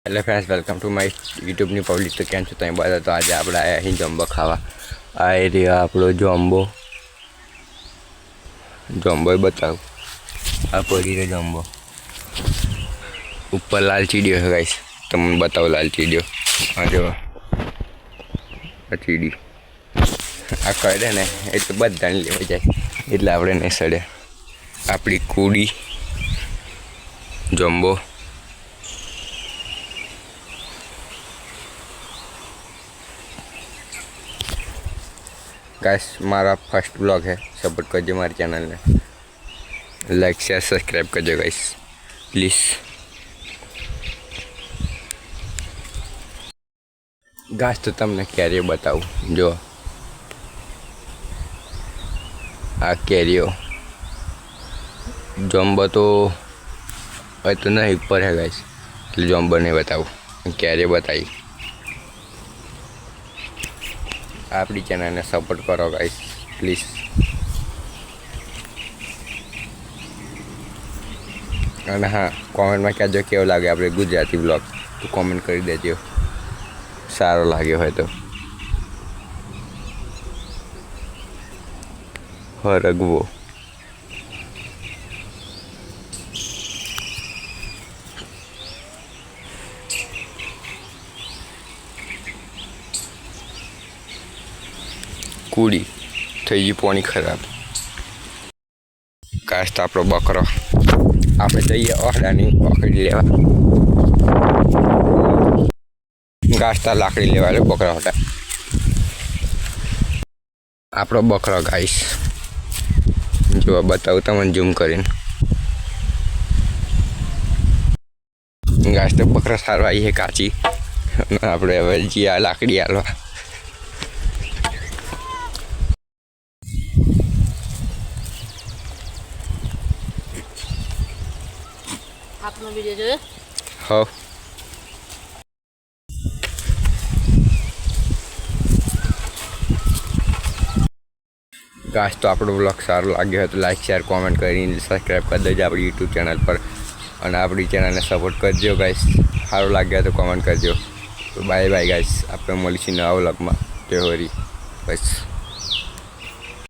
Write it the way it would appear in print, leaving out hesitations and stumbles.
Hello friends, welcome to my YouTube ની public તો કેમ છો તમે બધા? તો આજે આપણે આયા અહીં જમ્બો ખાવા. આ એરિયા આપણો જમ્બો બતાવ. આ પડી રહ્યો જમ્બો. ઉપર લાલ ચીડીઓ છે ગાઈસ, તમને બતાવો લાલ ચીડીઓ. આ જો આ ચીડી આ કરે ને એટલે બધાને લેવા જાય, એટલે આપણે ને સડે આપણી કુડી જમ્બો. गाइस मारा फर्स्ट ब्लॉग है, सपोर्ट करजो मारी चैनल ने, लाइक शेयर सब्सक्राइब करजो गाइस प्लीज. गाइस तो तमने कैरियो बताऊँ, जो आ कैरियो जम्बो तो नहीं ऊपर है गाइस, जम्बो नहीं बताऊँ, कैरियो बताई. આપણી ચેનલને સપોર્ટ કરો ગાઈસ પ્લીઝ. અને હા, કોમેન્ટમાં કહેજો કેવો લાગે આપણે ગુજરાતી બ્લોગ, તો કોમેન્ટ કરી દેજો સારો લાગ્યો હોય તો. હરગવો કુડી થઈ ગઈ પાણી ખરાબ. કાશ તો આપણો બકરો, આપણે જઈએ ઓરડાની પકડી લેવા. ઘાસતા લાકડી લેવા લે બકરા હતા. આપણો બકરો ગાઈસ જો બતાવું તમને ઝૂમ કરીને. ઘાસ તો બકરા સારવા આવી છે કાચી. આપણે હવે જઈએ આ લાકડી હાલવા. આપનો વિડિયો જોયો? હા. ગાઈસ તો આપણો બ્લોગ સારો લાગ્યો હોય તો લાઈક શેર કોમેન્ટ કરીને સબસ્ક્રાઈબ કરી દેજો આપણી યુટ્યુબ ચેનલ પર, અને આપણી ચેનલને સપોર્ટ કરજો ગાઈસ. સારું લાગ્યો તો કોમેન્ટ કરજો. તો બાય બાય ગાઈસ, આપણે મળીશું નવા બ્લોગમાં. જય હોરી બસ.